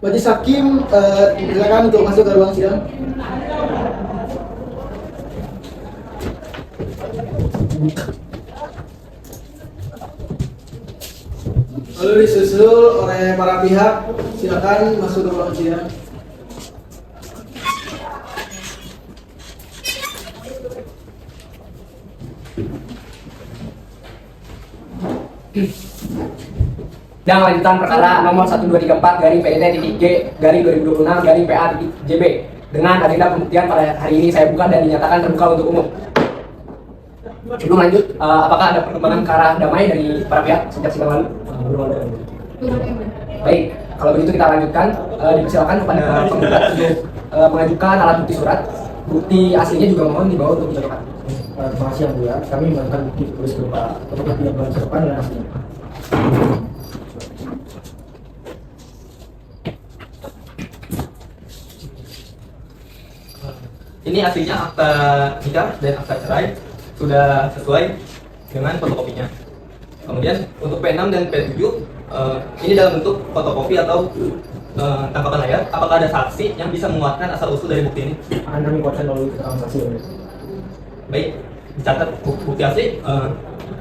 Majelis Hakim, silakan untuk masuk ke ruang sidang. Lalu disusul oleh para pihak, silakan masuk ke ruang sidang. Dan lanjutan perkara nomor 1234 garing PDT titik G garing 2026 garing PA titik JB dengan agenda pembuktian pada hari ini saya buka dan dinyatakan terbuka untuk umum. Sebelum lanjut, apakah ada perkembangan ke arah damai dari para pihak sejak sidang lalu? Baik, kalau begitu kita lanjutkan. Dipersilakan kepada penggugat untuk mengajukan alat bukti surat. Bukti aslinya juga mohon dibawa untuk dicocokkan. Terima kasih yang mulia. Kami mengajukan bukti tertulis berupa fotokopi yang berserupan dengan aslinya. Ini aslinya akta nikah dan akta cerai sudah sesuai dengan fotokopinya. Kemudian untuk P6 dan P7 ini dalam bentuk fotokopi atau tangkapan layar. Apakah ada saksi yang bisa menguatkan asal usul dari bukti ini? Akan kami kuatkan melalui keterangan saksi. Baik, dicatat bukti asli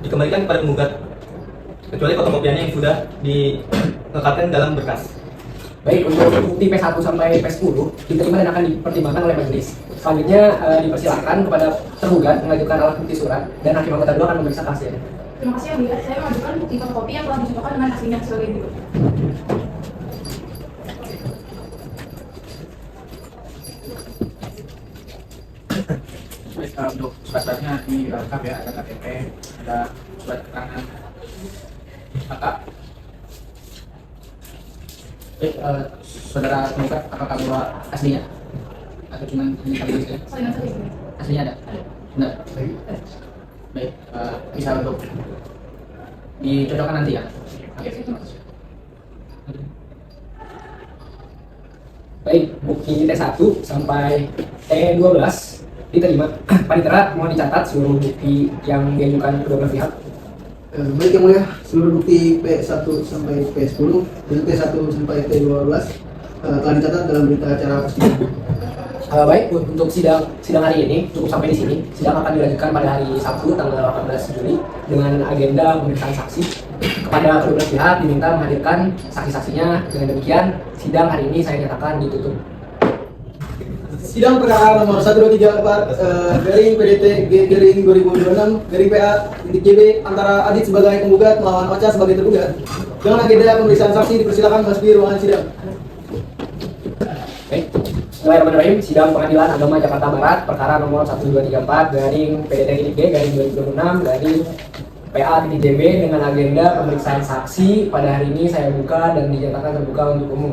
dikembalikan kepada penggugat kecuali fotokopiannya yang sudah dilekatkan dalam berkas. Baik, untuk bukti P1 sampai P10 diterima dan akan dipertimbangkan oleh majelis. Selanjutnya dipersilakan kepada tergugat mengajukan alat bukti surat dan hakim anggota 2 akan memeriksa keasliannya. Terima kasih yang mulia. Saya mengajukan bukti fotokopi yang telah dicocokkan dengan aslinya sebagai berikut. Untuk surat-suratnya ini lengkap ya, ada KTP, ada surat keterangan kakak. Saudara penggugat apakah bawa aslinya atau cuma ini kali ini? Salinan saja. Aslinya ada? Benar. Baik, bisa untuk dicocokkan nanti ya. Oke, terima kasih. Baik, bukti T1 sampai T12 diterima. Panitera mohon dicatat seluruh bukti yang diajukan kedua belah pihak. Baik yang mulia, seluruh bukti P1 sampai P10 dan T1 sampai T12 telah dicatat dalam berita acara persidangan. Baik, untuk sidang hari ini cukup sampai di sini. Sidang akan dilanjutkan pada hari Sabtu tanggal 18 Juli dengan agenda pemeriksaan saksi. Kepada kedua belah pihak diminta menghadirkan saksi-saksinya. Dengan demikian, sidang hari ini saya nyatakan ditutup. Sidang perkara nomor 1234 garing PDT garing 2026 garing PA titik JB antara Adit sebagai penggugat melawan Ocha sebagai tergugat. Dengan agenda pemeriksaan saksi dipersilakan memasuki ruangan sidang. Baik, Bismillahirrahmanirrahim. Sidang Pengadilan Agama Jakarta Barat perkara nomor 1234 garing PDT titik G garing 2026 garing PA titik JB dengan agenda pemeriksaan saksi pada hari ini saya buka dan dinyatakan terbuka untuk umum.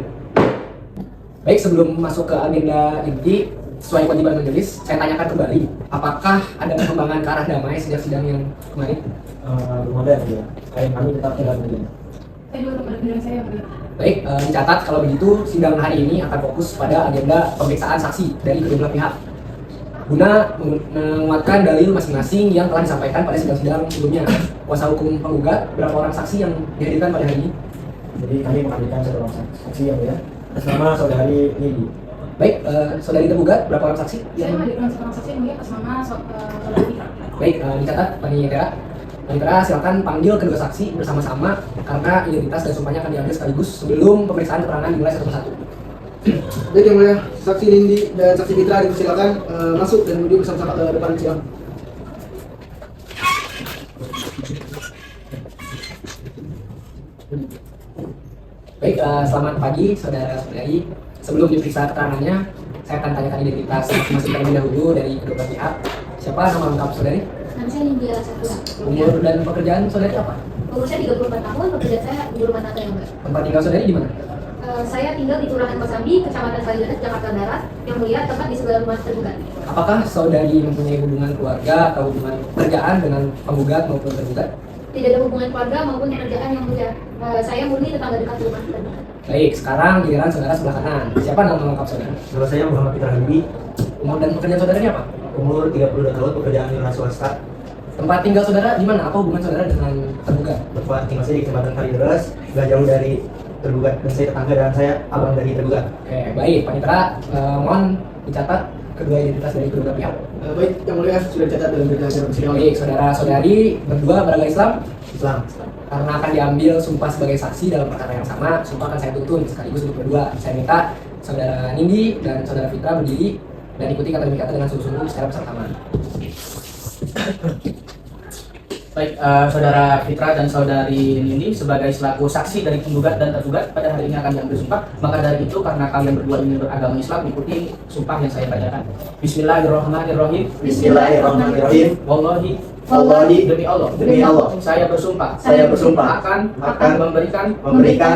Baik, sebelum masuk ke agenda inti sesuai kewajiban majelis, saya tanyakan kembali, apakah ada perkembangan ke arah damai sejak sidang yang kemarin? Belum ada ya. Klien kami tetap tidak menerima. Saya juga kepada pimpinan saya yang mulia. Baik, dicatat kalau begitu sidang hari ini akan fokus pada agenda pemeriksaan saksi dari kedua belah pihak guna menguatkan dalil masing-masing yang telah disampaikan pada sidang-sidang sebelumnya. Kuasa hukum penggugat, berapa orang saksi yang dihadirkan pada hari ini? Jadi kami menghadirkan satu orang saksi yang ya. Atas nama saudari Lili. Baik, saudari tergugat, berapa orang saksi? Saya menghadirkan seorang saksi yang mulia atas nama saudara Fitra. Baik, dicatat Panitera. Panitera silakan panggil kedua saksi bersama-sama karena identitas dan sumpahnya akan diambil sekaligus sebelum pemeriksaan keterangan dimulai satu persatu. Baik yang mulia, saksi Nindi dan saksi Fitra dipersilakan masuk dan menuju bersama-sama ke depan sidang. Baik, selamat pagi saudara-saudari. Sebelum diperiksa keterangannya, saya akan tanyakan identitas masing-masing terlebih dahulu dari kedua belah pihak. Siapa nama lengkap saudari? Nama saya Nindya Satria. Umur dan pekerjaan saudari apa? Umur saya 34 tahun, pekerjaan saya di rumah tangga yang baik. Tempat tinggal saudari di mana? Saya tinggal di Kelurahan Kosambi, Kecamatan Kalideres, Jakarta Barat. Yang mulia tepat di sebelah rumah tergugat. Apakah saudari mempunyai hubungan keluarga atau hubungan pekerjaan dengan penggugat maupun tergugat? Tidak ada hubungan keluarga maupun pekerjaan yang mulia. Saya murni tetangga dekat rumah tergugat. Baik, sekarang giliran saudara sebelah kanan. Siapa nama lengkap saudara? Nama saya Muhammad Fitra Habibie. Umur dan pekerjaan saudaranya apa? Umur 32 tahun, pekerjaan di rumah swasta. Tempat tinggal saudara di mana? Apa hubungan saudara dengan tergugat? Tempat tinggal saya di Kecamatan Kalideres, nggak jauh dari tergugat dan saya tetangga dan saya abang dari tergugat. Oke, baik, Panitera, mohon dicatat kedua identitas dari kedua pihak. Baik, yang mulia sudah dicatat dalam berita acara persidangan. Baik, saudara-saudari berdua beragama Islam. Islam. Karena akan diambil sumpah sebagai saksi dalam perkara yang sama, sumpah akan saya tuntun sekaligus untuk berdua. Saya minta saudara Nindi dan saudara Fitra berdiri dan ikuti kata demi kata dengan sungguh-sungguh secara bersama. Baik, saudara Fitra dan saudari Nindi sebagai selaku saksi dari penggugat dan tergugat pada hari ini akan diambil sumpah. Maka dari itu karena kalian berdua ini beragama Islam, ikuti sumpah yang saya bacakan. Bismillahirrahmanirrahim. Bismillahirrahmanirrahim. Wallahi demi Allah. Demi Allah. Saya bersumpah. Saya bersumpah akan memberikan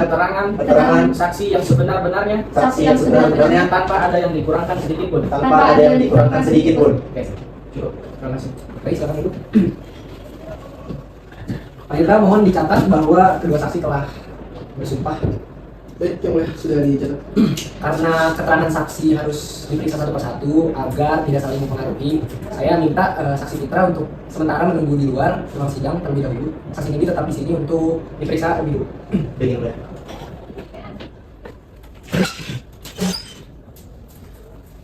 keterangan saksi yang sebenar-benarnya saksi yang sebenar-benarnya tanpa ada yang dikurangkan sedikit pun. tanpa ada yang dikurangkan sedikit pun. Oke, cukup. Terima kasih. Baik, silakan duduk. Panitera, mohon dicatat bahwa kedua saksi telah bersumpah. Baik, yang mulia sudah dicatat. Karena keterangan saksi harus diperiksa satu persatu agar tidak saling mempengaruhi, saya minta saksi Fitra untuk sementara menunggu di luar ruang sidang terlebih dahulu. Saksi ini tetap di sini untuk diperiksa lebih dulu. Baik, yang mulia.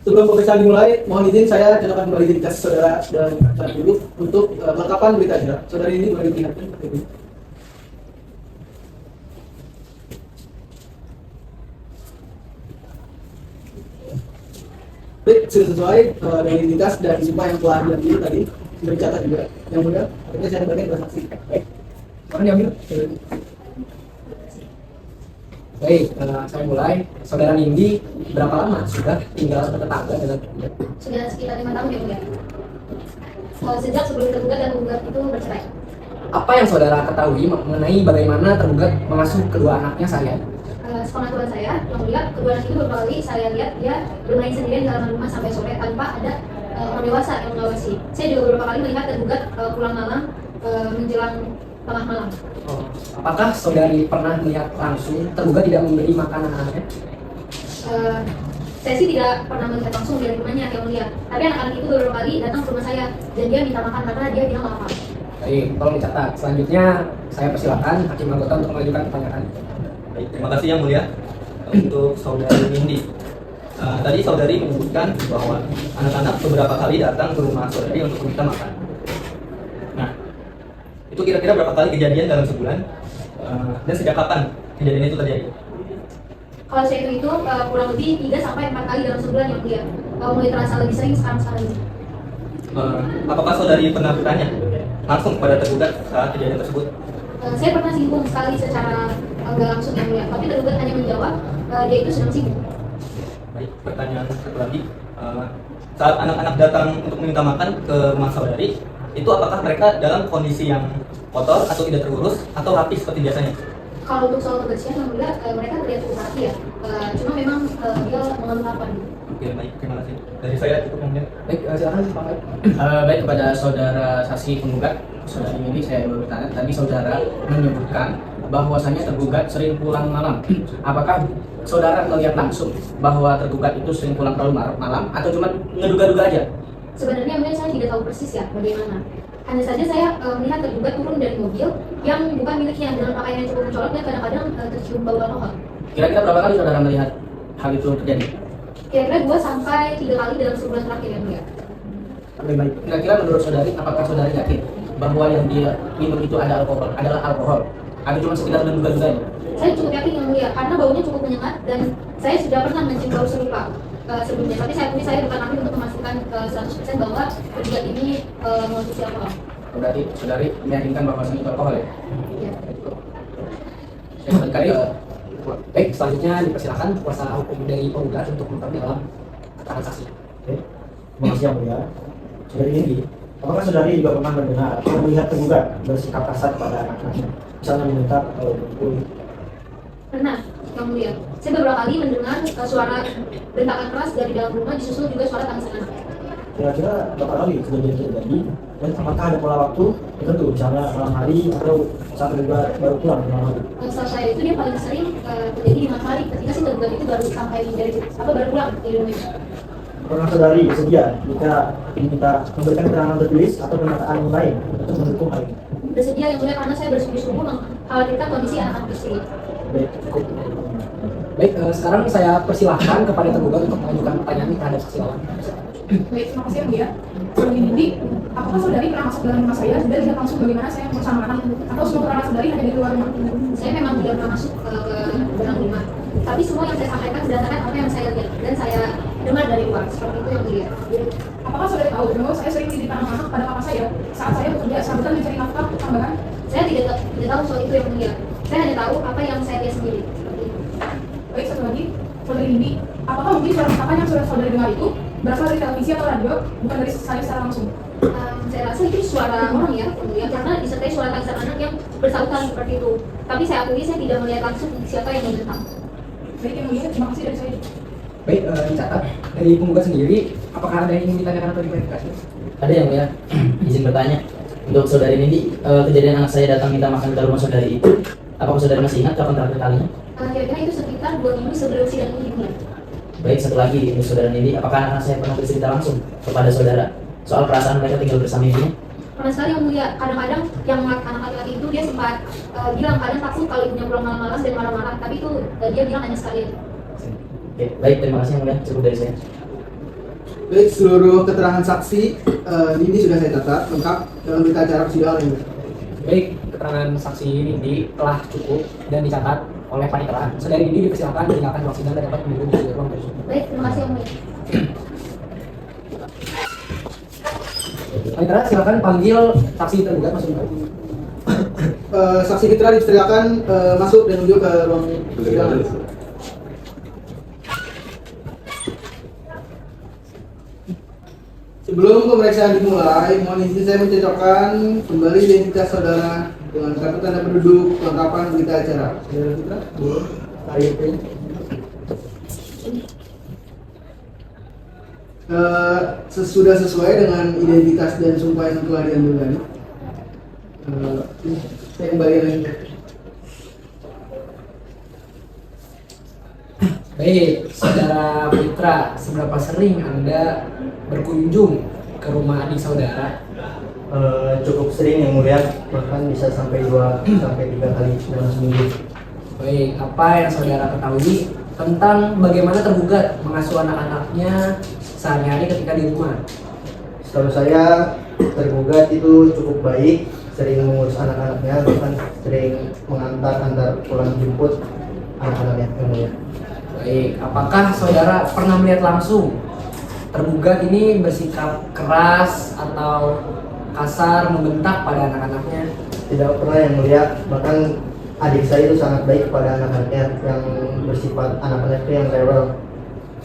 Sebelum pemeriksaan dimulai, mohon izin saya catatkan kembali identitas saudara dan saudara duduk untuk kelengkapan berita acara. Saudari ini boleh diperlihatkan. Baik, sudah sesuai dengan identitas dan sumpah yang telah diambil tadi, sudah dicatat juga. Yang mulia, akhirnya saya sebagai dua saksi. Baik, Mohon diambil. Baik, saya mulai. Saudara Nindi, berapa lama sudah tinggal tetangga dengan Sudah sekitar 5 tahun ya mulia. Sejak sebelum tergugat dan penggugat itu bercerai. apa yang saudara ketahui mengenai bagaimana tergugat mengasuh kedua anaknya sehari-hari? Sepengetahuan saya, yang mulia, kedua anak itu beberapa kali saya lihat dia bermain sendirian di halaman rumah sampai sore tanpa ada orang dewasa yang mengawasi. Saya juga beberapa kali melihat tergugat pulang malam menjelang tengah malam. Oh, apakah saudari pernah melihat langsung tergugat tidak memberi makanan anaknya? Saya sih tidak pernah melihat langsung dari rumahnya yang mulia. Tapi anak-anak itu beberapa kali datang ke rumah saya dan dia minta makan karena dia bilang lapar. Baik, tolong dicatat. Selanjutnya saya persilakan hakim anggota untuk mengajukan pertanyaan. Baik, terima kasih yang mulia. Untuk saudari Nindi, tadi saudari menyebutkan bahwa anak-anak beberapa kali datang ke rumah saudari untuk meminta makan. Nah, itu kira-kira berapa kali kejadian dalam sebulan? Dan sejak kapan kejadian itu terjadi? Kalau saya hitung kurang lebih 3 sampai 4 kali dalam sebulan yang mulia. Mulai terasa lebih sering sekarang ini. Apakah saudari pernah bertanya langsung kepada tergugat saat kejadian tersebut? Saya pernah singgung sekali secara nggak langsung yang mulia, tapi tergugat hanya menjawab dia itu sedang sibuk. Baik, pertanyaan satu lagi. Saat anak-anak datang untuk meminta makan ke rumah saudari, itu apakah mereka dalam kondisi yang kotor atau tidak terurus atau rapi seperti biasanya? Kalau untuk soal kebersihan yang mulia, mereka terlihat cukup rapi ya. Cuma memang dia mengeluh lapar. Oke, baik, terima kasih. Dari saya cukup yang mulia. Baik, silakan Pak Faik. Baik, kepada saudara saksi penggugat, saudari ini saya bertanya. Tadi saudara menyebutkan bahwasanya tergugat sering pulang malam. Apakah saudara melihat langsung bahwa tergugat itu sering pulang terlalu malam atau cuma ngeduga-duga aja? Sebenarnya mungkin saya tidak tahu persis ya bagaimana. Hanya saja saya melihat tergugat turun dari mobil yang bukan miliknya dengan pakaian yang cukup mencolok dan kadang-kadang tercium bau alkohol. Kira-kira berapa kali saudara melihat hal itu terjadi? Kira-kira 2 sampai 3 kali dalam sebulan terakhir ya mulia. Lebih baik. Kira-kira menurut saudari, apakah saudari yakin bahwa yang dia minum itu adalah alkohol? Atau cuma sekedar menduga-duga? Saya cukup yakin yang mulia karena baunya cukup menyengat dan saya sudah pernah mencium bau serupa sebelumnya. Tapi saya bukan ahli untuk memastikan 100% bahwa tergugat ini mengonsumsi alkohol. Berarti saudari meyakinkan bahwa itu alkohol ya? Iya. Saya berikan ke Baik, selanjutnya dipersilakan kuasa hukum dari penggugat untuk memperdalam keterangan saksi. Oke. Terima kasih yang mulia. Saudari Nindi, apakah saudari juga pernah mendengar atau melihat tergugat bersikap kasar pada anak-anaknya? Misalnya meminta atau memukul? Pernah, yang mulia. Saya beberapa kali mendengar suara bentakan keras dari dalam rumah disusul juga suara tangisan anak. Kira-kira berapa kali kejadian itu terjadi? Dan apakah ada pola waktu tertentu, misalnya malam hari atau saat tergugat baru pulang malam hari? Setahu saya itu dia paling sering terjadi di malam hari ketika si tergugat itu baru sampai dari baru pulang di rumah. Pernah saudari bersedia jika diminta memberikan keterangan tertulis atau pernyataan lain untuk mendukung hal ini? Bersedia yang mulia karena saya bersungguh-sungguh mengkhawatirkan kondisi anak-anak istri. Baik, cukup. Baik, sekarang saya persilahkan kepada tergugat untuk mengajukan pertanyaan terhadap saksi lawan. Baik, terima kasih yang mulia. Sebelum ini, apakah saudari pernah masuk dalam rumah saya dan lihat langsung bagaimana saya bersama anak, atau semua peran saudari hanya di luar rumah? Saya memang tidak pernah masuk ke dalam rumah, tapi semua yang saya sampaikan berdasarkan apa yang saya lihat dan saya dengar dari luar, seperti itu yang mulia. Apakah saudari tahu bahwa saya sering menitipkan anak pada papa saya saat saya bekerja sambil mencari nafkah tambahan? Saya tidak tahu soal itu yang mulia. Saya hanya tahu apa yang saya lihat sendiri. Seperti itu. Baik, satu lagi, saudari Indi, apakah mungkin suara hentakan yang sudah saudari dengar itu berasal dari televisi atau radio, bukan dari saya secara langsung? Saya rasa itu suara orang ya, yang mulia, karena disertai suara tangisan anak yang bersautan seperti itu. Tapi saya akui saya tidak melihat langsung siapa yang membentang. Baik, yang mulia, terima kasih dari saya. Baik, dicatat dari penggugat sendiri, apakah ada yang ingin ditanyakan atau diklarifikasi? Ada yang mulia, izin bertanya. Untuk saudari Nindi, kejadian anak saya datang minta makan ke rumah saudari itu, apakah saudari masih ingat kapan terakhir kalinya? Kira-kira itu sekitar 2 minggu sebelum sidang ini dimulai. Baik, satu lagi untuk saudara Nindi, apakah anak saya pernah bercerita langsung kepada saudara soal perasaan mereka tinggal bersama ibunya? Pernah sekali yang mulia, kadang-kadang yang anak laki-laki itu dia sempat bilang kadang takut kalau ibunya pulang malam-malam dan marah-marah, tapi itu dia bilang hanya sekali. Oke, baik, terima kasih yang mulia, cukup dari saya. Baik, seluruh keterangan saksi ini sudah saya catat lengkap dalam berita acara persidangan ini. Baik, keterangan saksi Nindi telah cukup dan dicatat oleh panitera. Saudari Nindi dipersilakan meninggalkan ruang sidang dan dapat menunggu di ruang tertutup. Baik, terima kasih yang mulia. Panitera, silakan panggil saksi tergugat masuk ke Saksi Fitra dipersilakan masuk dan menuju ke ruang persidangan. Sebelum pemeriksaan dimulai, mohon izin saya mencocokkan kembali identitas saudara dengan kartu tanda penduduk kelengkapan berita acara. Saudara Fitra, boleh tarik ini. Sudah sesuai dengan identitas dan sumpah yang telah diambil. Saya kembali lagi. Baik, saudara Fitra, seberapa sering Anda berkunjung ke rumah adik saudara? Cukup sering yang mulia, bahkan bisa sampai 2 sampai 3 kali dalam seminggu. Baik, apa yang saudara ketahui tentang bagaimana tergugat mengasuh anak-anaknya sehari-hari ketika di rumah? Setahu saya tergugat itu cukup baik, sering mengurus anak-anaknya, bahkan sering antar pulang jemput anak-anaknya yang mulia. Baik, apakah saudara pernah melihat langsung tergugat ini bersikap keras atau kasar membentak pada anak-anaknya? Tidak pernah yang mulia, bahkan adik saya itu sangat baik pada anak-anaknya yang bersifat anak-anak itu yang rewel.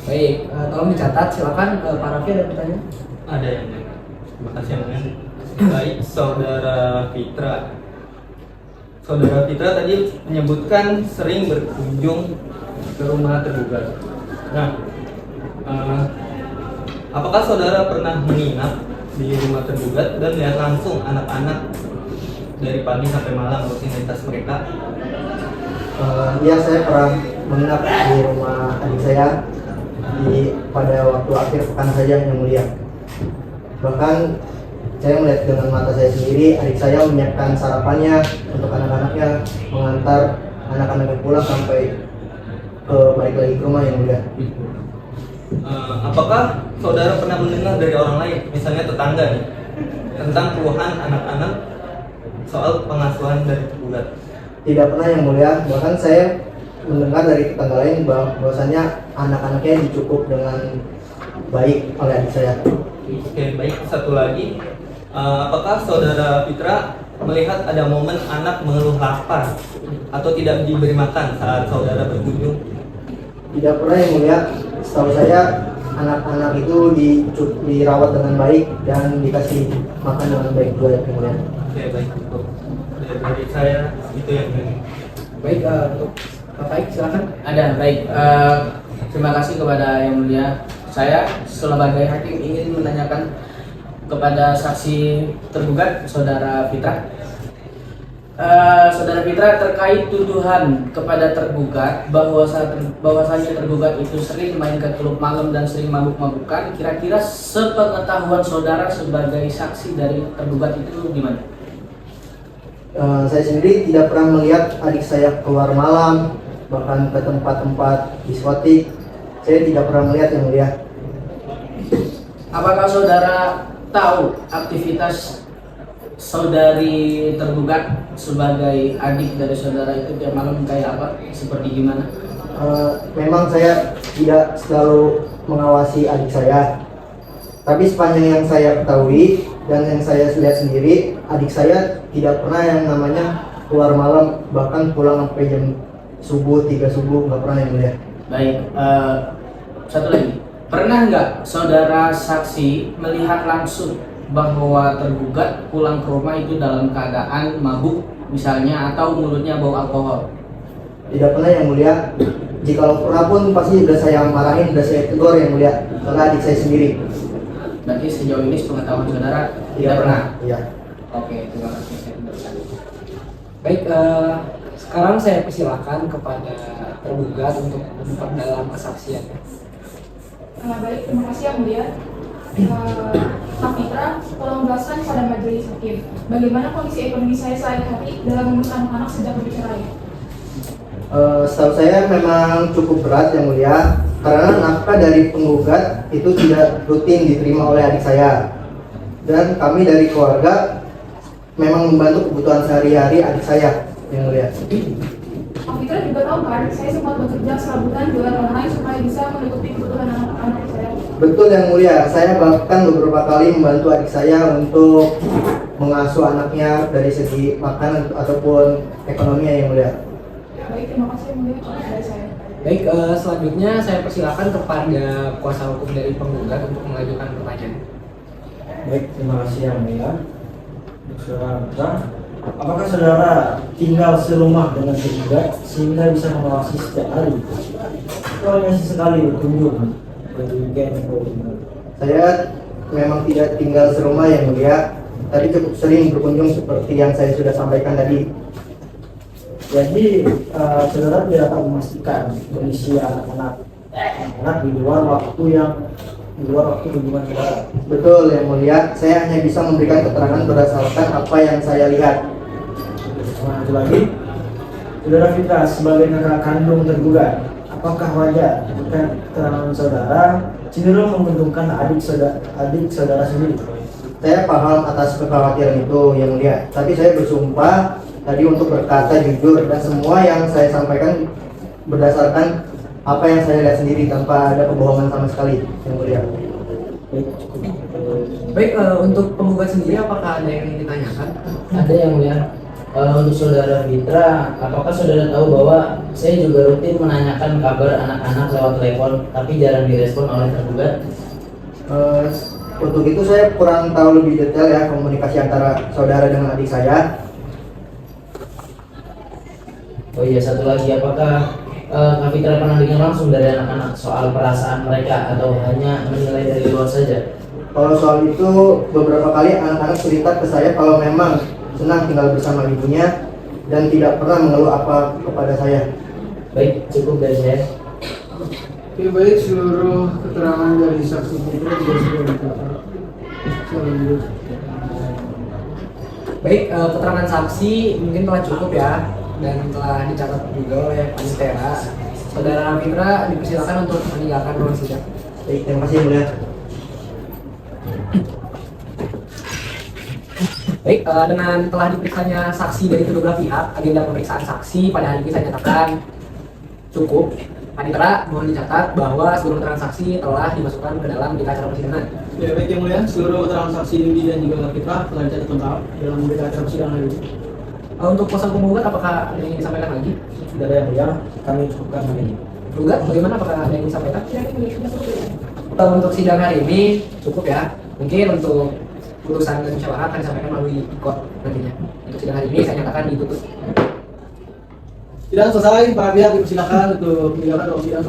Baik, tolong dicatat, silakan Pak Raffi ada pertanyaan? Ada yang mulia. Terima kasih yang mulia. Baik, saudara Fitra. Saudara Fitra tadi menyebutkan sering berkunjung ke rumah tergugat. Nah, apakah saudara pernah menginap di rumah tergugat dan melihat langsung anak-anak dari pagi sampai malam rutinitas mereka? Ya, saya pernah menginap di rumah adik saya pada waktu akhir pekan saja yang mulia. Bahkan saya melihat dengan mata saya sendiri, adik saya menyiapkan sarapannya untuk anak-anaknya, mengantar anak-anaknya pulang sampai balik lagi ke rumah yang mulia. Apakah saudara pernah mendengar dari orang lain, misalnya tetangga nih, tentang keluhan anak-anak soal pengasuhan dari tergugat? Tidak pernah yang mulia, bahkan saya mendengar dari tetangga lain bahwasanya anak-anaknya dicukup dengan baik oleh adik saya. Oke, baik. Satu lagi, apakah saudara Fitra melihat ada momen anak mengeluh lapar atau tidak diberi makan saat saudara berkunjung? Tidak pernah yang mulia, setahu saya anak-anak itu dirawat dengan baik dan dikasih makan dengan baik juga yang mulia. Oke, baik. Untuk dari saya itu yang mulia. Baik, untuk Pak Faik silakan. Ada, baik. Terima kasih kepada yang mulia. Saya sebagai hakim ingin menanyakan kepada saksi tergugat, saudara Fitra. Saudara Fitra, terkait tuduhan kepada tergugat bahwasanya tergugat itu sering main ke klub malam dan sering mabuk-mabukan, kira-kira sepengetahuan saudara sebagai saksi dari tergugat itu gimana? Saya sendiri tidak pernah melihat adik saya keluar malam, bahkan ke tempat-tempat diskotik. Saya tidak pernah melihat yang mulia. Apakah saudara tahu aktivitas saudari tergugat sebagai adik dari saudara itu tiap malam kayak apa? Seperti gimana? Memang saya tidak selalu mengawasi adik saya, tapi sepanjang yang saya ketahui dan yang saya lihat sendiri, adik saya tidak pernah yang namanya keluar malam, bahkan pulang sampai jam subuh, 3 subuh, nggak pernah yang mulia. Baik, satu lagi. Pernah nggak saudara saksi melihat langsung bahwa tergugat pulang ke rumah itu dalam keadaan mabuk misalnya atau mulutnya bau alkohol? Tidak pernah yang mulia. Jikalau pernah pun pasti sudah saya marahin, sudah saya tegur yang mulia, karena adik saya sendiri. Berarti sejauh ini sepengetahuan saudara tidak pernah? Iya. Oke, terima kasih. Saya teruskan. Baik, sekarang saya persilakan kepada tergugat untuk memperdalam kesaksiannya. Baik, terima kasih yang mulia. Pak Fitra, tolong jelaskan pada majelis hakim, bagaimana kondisi ekonomi saya sehari-hari dalam mengurus anak-anak sejak bercerai? Setahu saya memang cukup berat yang mulia, karena nafkah dari penggugat itu tidak rutin diterima oleh adik saya, dan kami dari keluarga memang membantu kebutuhan sehari-hari adik saya yang mulia. Pak Fitra juga tahu kan, saya sempat bekerja serabutan jualan online supaya bisa menutupi kebutuhan anak-anak saya. Betul yang mulia, saya bahkan beberapa kali membantu adik saya untuk mengasuh anaknya dari segi makanan ataupun ekonominya yang mulia. Baik, terima kasih yang mulia dari saya. Baik, selanjutnya saya persilakan kepada kuasa hukum dari penggugat untuk mengajukan pertanyaan. Baik, terima kasih yang mulia. Saudara Putra, apakah saudara tinggal serumah dengan tergugat sehingga bisa mengawasi setiap hari? Atau hanya sesekali berkunjung ke weekend atau gimana? Saya memang tidak tinggal serumah yang mulia, tapi cukup sering berkunjung seperti yang saya sudah sampaikan tadi. Jadi saudara tidak dapat memastikan kondisi anak-anak di luar waktu hubungan saudara. Betul yang mulia, saya hanya bisa memberikan keterangan berdasarkan apa yang saya lihat. Satu lagi, saudara Fitra sebagai kakak kandung tergugat, apakah wajar jika keterangan saudara cenderung menguntungkan adik saudara sendiri? Saya paham atas kekhawatiran itu yang mulia, tapi saya bersumpah tadi untuk berkata jujur dan semua yang saya sampaikan berdasarkan apa yang saya lihat sendiri tanpa ada kebohongan sama sekali yang mulia. Baik, untuk penggugat sendiri apakah ada yang ingin ditanyakan? Ada yang mulia. Untuk saudara Fitra, apakah saudara tahu bahwa saya juga rutin menanyakan kabar anak-anak lewat telepon, tapi jarang direspon oleh tergugat? Untuk itu saya kurang tahu lebih detail ya komunikasi antara saudara dengan adik saya. Oh iya, satu lagi, apakah Kak Fitra pernah dengar langsung dari anak-anak soal perasaan mereka atau hanya menilai dari luar saja? Kalau soal itu beberapa kali anak-anak cerita ke saya kalau memang senang tinggal bersama ibunya dan tidak pernah mengeluh apa kepada saya. Baik, cukup dari saya. Oke, baik, seluruh keterangan dari saksi Fitra juga sudah diterangkan. Selanjutnya. Baik, keterangan saksi mungkin telah cukup ya, dan telah dicatat juga oleh Panitera. Saudara Fitra dipersilakan untuk meninggalkan ruang sidang. Baik, terima kasih yang mulia. Baik, dengan telah diperiksanya saksi dari kedua belah pihak, agenda pemeriksaan saksi pada hari ini saya nyatakan cukup. Panitera mohon dicatat bahwa seluruh keterangan saksi telah dimasukkan ke dalam berita acara persidangan. Ya, baik yang mulia, seluruh keterangan saksi Yudi dan juga Fitra telah dicatat lengkap dalam berita acara persidangan hari ini. Untuk kuasa hukum penggugat apakah ada yang ingin disampaikan lagi? Tidak ada yang mulia, kami cukupkan hari ini. Penggugat bagaimana, apakah ada yang ingin disampaikan? Tidak, yang mulia, sudah cukup. Untuk sidang hari ini cukup ya. Mungkin untuk putusan dan musyawarah akan disampaikan melalui ikot nantinya. Untuk sidang hari ini saya nyatakan ditutup. Sidang selesai, para pihak dipersilakan untuk meninggalkan ruang sidang.